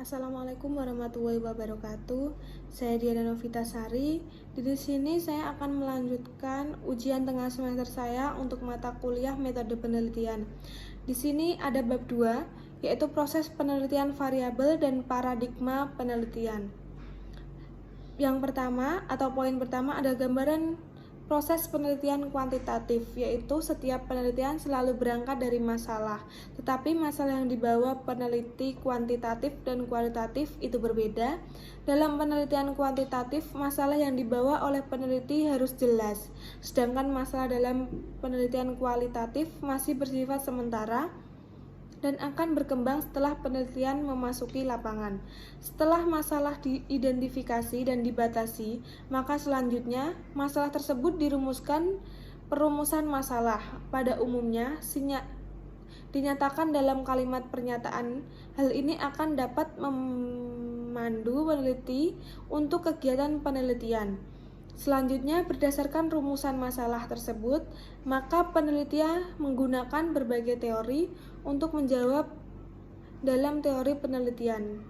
Assalamualaikum warahmatullahi wabarakatuh. Saya Diana Novitasari. Di sini saya akan melanjutkan ujian tengah semester saya untuk mata kuliah metode penelitian. Di sini ada bab 2, yaitu proses penelitian variabel dan paradigma penelitian. Yang pertama atau poin pertama ada gambaran proses penelitian kuantitatif, yaitu setiap penelitian selalu berangkat dari masalah, tetapi masalah yang dibawa peneliti kuantitatif dan kualitatif itu berbeda. Dalam penelitian kuantitatif, masalah yang dibawa oleh peneliti harus jelas, sedangkan masalah dalam penelitian kualitatif masih bersifat sementara dan akan berkembang setelah penelitian memasuki lapangan. Setelah masalah diidentifikasi dan dibatasi, maka selanjutnya masalah tersebut dirumuskan perumusan masalah. Pada umumnya, dinyatakan dalam kalimat pernyataan. Hal ini akan dapat memandu peneliti untuk kegiatan penelitian. Selanjutnya, berdasarkan rumusan masalah tersebut, maka penelitian menggunakan berbagai teori untuk menjawab dalam teori penelitian.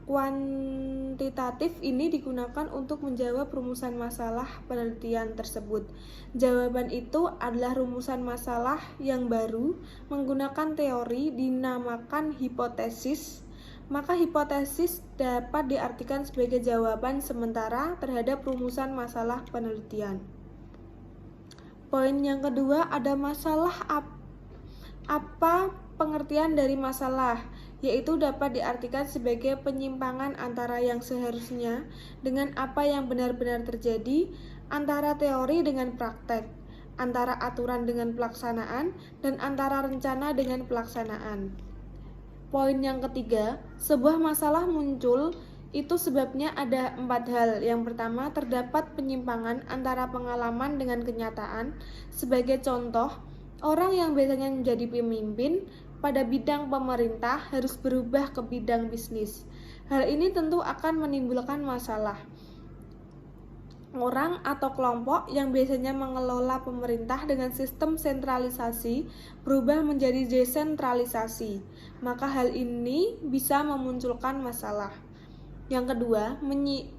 Kuantitatif ini digunakan untuk menjawab rumusan masalah penelitian tersebut. Jawaban itu adalah rumusan masalah yang baru menggunakan teori dinamakan hipotesis. Maka hipotesis dapat diartikan sebagai jawaban sementara terhadap rumusan masalah penelitian. Poin yang kedua ada masalah apa pengertian dari masalah, yaitu dapat diartikan sebagai penyimpangan antara yang seharusnya dengan apa yang benar-benar terjadi, antara teori dengan praktek, antara aturan dengan pelaksanaan, dan antara rencana dengan pelaksanaan. Poin yang ketiga, sebuah masalah muncul itu sebabnya ada 4 hal. Yang pertama, terdapat penyimpangan antara pengalaman dengan kenyataan. Sebagai contoh, orang yang biasanya menjadi pemimpin pada bidang pemerintah harus berubah ke bidang bisnis. Hal ini tentu akan menimbulkan masalah. Orang atau kelompok yang biasanya mengelola pemerintah dengan sistem sentralisasi berubah menjadi desentralisasi, maka hal ini bisa memunculkan masalah. Yang kedua,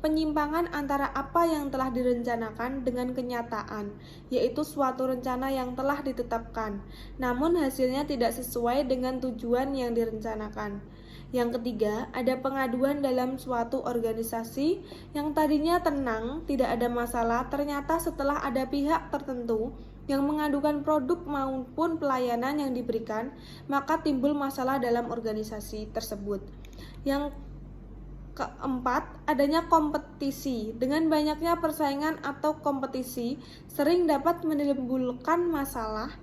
penyimpangan antara apa yang telah direncanakan dengan kenyataan, yaitu suatu rencana yang telah ditetapkan, namun hasilnya tidak sesuai dengan tujuan yang direncanakan. Yang ketiga, ada pengaduan dalam suatu organisasi yang tadinya tenang, tidak ada masalah, ternyata setelah ada pihak tertentu yang mengadukan produk maupun pelayanan yang diberikan, maka timbul masalah dalam organisasi tersebut. Yang keempat, adanya kompetisi. Dengan banyaknya persaingan atau kompetisi sering dapat menimbulkan masalah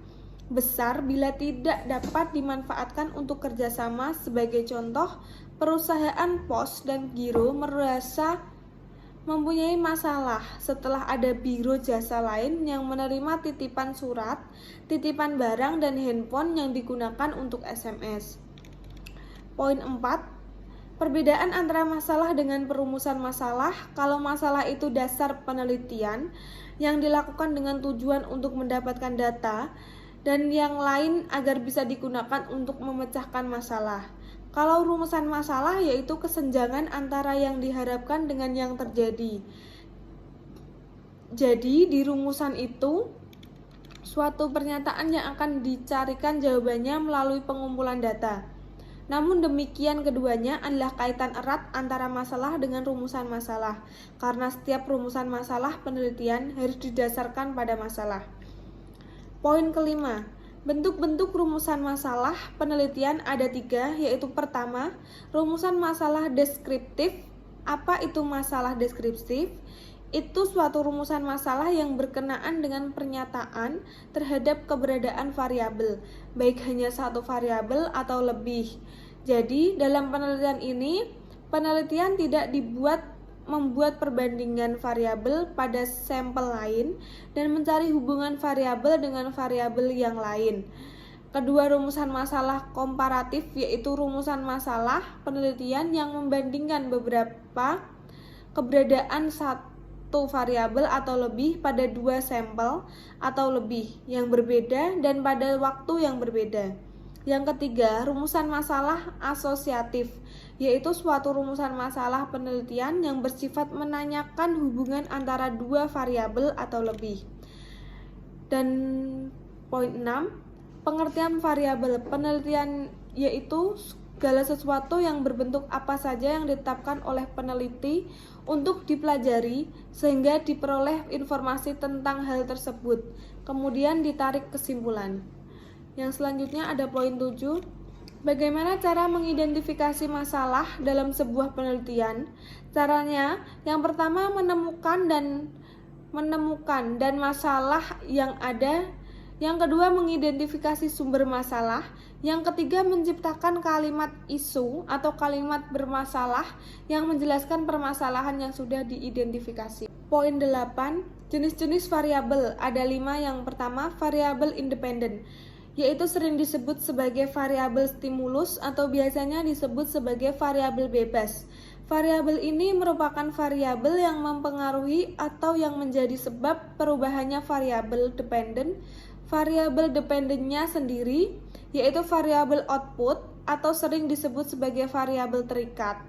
besar bila tidak dapat dimanfaatkan untuk kerjasama. Sebagai contoh, perusahaan pos dan giro merasa mempunyai masalah setelah ada biro jasa lain yang menerima titipan surat, titipan barang, dan handphone yang digunakan untuk SMS. Poin 4, perbedaan antara masalah dengan perumusan masalah. Kalau masalah itu dasar penelitian yang dilakukan dengan tujuan untuk mendapatkan data, dan yang lain agar bisa digunakan untuk memecahkan masalah. Kalau rumusan masalah yaitu kesenjangan antara yang diharapkan dengan yang terjadi. Jadi di rumusan itu suatu pernyataan yang akan dicarikan jawabannya melalui pengumpulan data. Namun demikian keduanya adalah kaitan erat antara masalah dengan rumusan masalah, karena setiap rumusan masalah penelitian harus didasarkan pada masalah. Poin kelima, bentuk-bentuk rumusan masalah penelitian ada 3, yaitu pertama, rumusan masalah deskriptif. Apa itu masalah deskriptif? Itu suatu rumusan masalah yang berkenaan dengan pernyataan terhadap keberadaan variabel, baik hanya satu variabel atau lebih. Jadi, dalam penelitian ini, penelitian tidak membuat perbandingan variabel pada sampel lain dan mencari hubungan variabel dengan variabel yang lain. Kedua, rumusan masalah komparatif, yaitu rumusan masalah penelitian yang membandingkan beberapa keberadaan satu variabel atau lebih pada 2 sampel atau lebih yang berbeda dan pada waktu yang berbeda. Yang ketiga, rumusan masalah asosiatif, yaitu suatu rumusan masalah penelitian yang bersifat menanyakan hubungan antara dua variabel atau lebih. Dan poin 6, pengertian variabel penelitian yaitu segala sesuatu yang berbentuk apa saja yang ditetapkan oleh peneliti untuk dipelajari sehingga diperoleh informasi tentang hal tersebut, kemudian ditarik kesimpulan. Yang selanjutnya ada poin 7, bagaimana cara mengidentifikasi masalah dalam sebuah penelitian? Caranya, yang pertama menemukan dan masalah yang ada. Yang kedua, mengidentifikasi sumber masalah. Yang ketiga, menciptakan kalimat isu atau kalimat bermasalah yang menjelaskan permasalahan yang sudah diidentifikasi. Poin 8, jenis-jenis variabel. Ada 5. Yang pertama, variabel independen, yaitu sering disebut sebagai variabel stimulus atau biasanya disebut sebagai variabel bebas. Variabel ini merupakan variabel yang mempengaruhi atau yang menjadi sebab perubahannya variabel dependen. Variabel dependennya sendiri, yaitu variabel output atau sering disebut sebagai variabel terikat.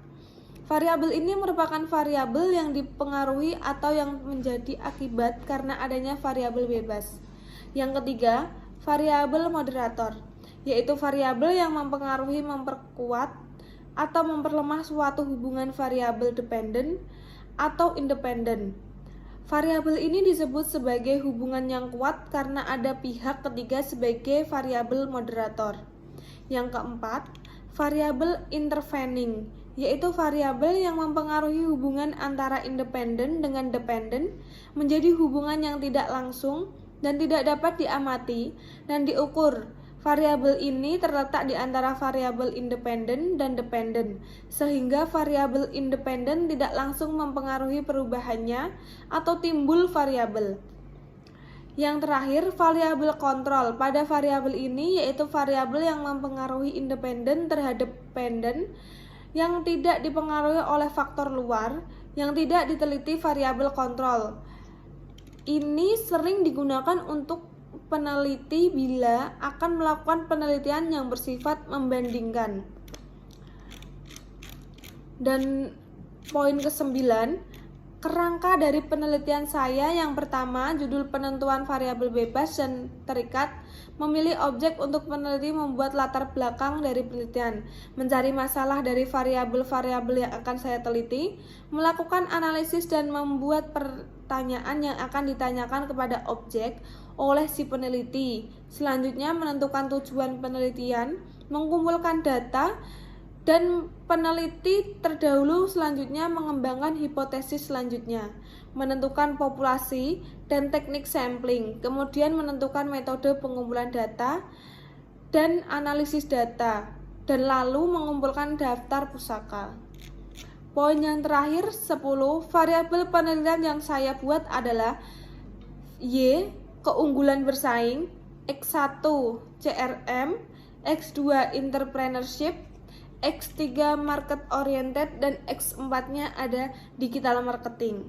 Variabel ini merupakan variabel yang dipengaruhi atau yang menjadi akibat karena adanya variabel bebas. Yang ketiga, variabel moderator, yaitu variabel yang mempengaruhi, memperkuat, atau memperlemah suatu hubungan variabel dependen atau independen. Variabel ini disebut sebagai hubungan yang kuat karena ada pihak ketiga sebagai variabel moderator. Yang keempat, variabel intervening, yaitu variabel yang mempengaruhi hubungan antara independen dengan dependen menjadi hubungan yang tidak langsung dan tidak dapat diamati dan diukur. Variabel ini terletak di antara variabel independen dan dependen, sehingga variabel independen tidak langsung mempengaruhi perubahannya atau timbul variabel. Yang terakhir, variabel kontrol. Pada variabel ini yaitu variabel yang mempengaruhi independen terhadap dependen yang tidak dipengaruhi oleh faktor luar, yang tidak diteliti variabel kontrol. Ini sering digunakan untuk peneliti bila akan melakukan penelitian yang bersifat membandingkan. Dan poin ke-9, kerangka dari penelitian saya yang pertama, judul penentuan variabel bebas dan terikat, memilih objek untuk peneliti, membuat latar belakang dari penelitian, mencari masalah dari variabel-variabel yang akan saya teliti, melakukan analisis dan membuat pertanyaan yang akan ditanyakan kepada objek oleh si peneliti. Selanjutnya menentukan tujuan penelitian, mengumpulkan data, dan peneliti terdahulu selanjutnya mengembangkan hipotesis selanjutnya, menentukan populasi dan teknik sampling, kemudian menentukan metode pengumpulan data dan analisis data, dan lalu mengumpulkan daftar pusaka. Poin yang terakhir 10, variabel penelitian yang saya buat adalah Y, keunggulan bersaing, X1 CRM, X2 entrepreneurship, X3 market oriented, dan X4-nya ada digital marketing.